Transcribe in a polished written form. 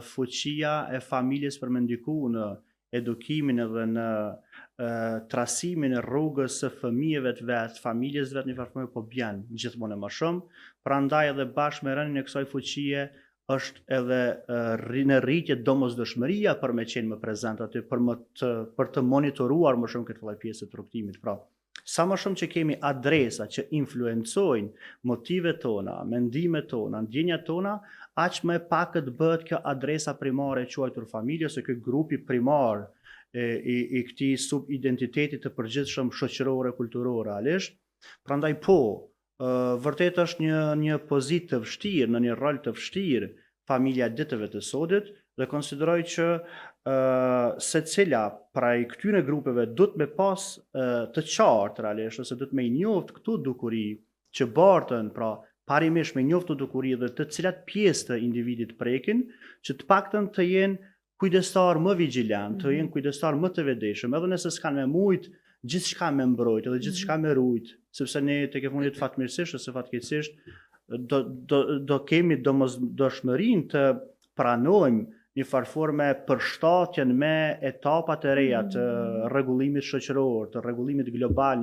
fuqia e familjes për me ndiku në edukimin edhe në trasimin e rrugës së fëmijëve të vetë, familjes vetë një farë po bjen gjithmonë e më shumë, prandaj edhe bashkë me rënien e kësaj fuqie është edhe në rritje domosdoshmëria për me qenë më prezent aty, për të monitoruar më shumë këtë lloj pjesë të rrugtimit. Pra, sa më shumë që kemi adresa që influencojnë motivet tona, mendimet tona, ndjenjat tona, aq më pakët bëhet kjo adresa primare e quajtur familje, ose ky grupi primar i këtij subidentitetit të përgjithshëm shoqëror e kulturor realisht. Prandaj vërtet është një pozitë të vështirë, në një rol të vështirë familja ditëve të sodit, dhe konsideroj që secila prej këtyre grupeve duhet me pas të qartë realisht, ose duhet me i njoft këtu dukuri që bartën, pra parimisht me njoft të dukuri dhe të cilat pjesë të individit prekin, që të paktën të jenë kujdestar më vigjilent, të jenë kujdestar më të vetëdijshëm, edhe nëse s'kan me mujt gjithçka me mbrojt edhe gjithçka me rujt, sepse ne tek e fundit fatmirësisht ose fatkeqësisht do kemi domosdoshmërinë të pranojmë një farë forme përshtatjen me etapat e reja të rregullimit shoqëror, të rregullimit global.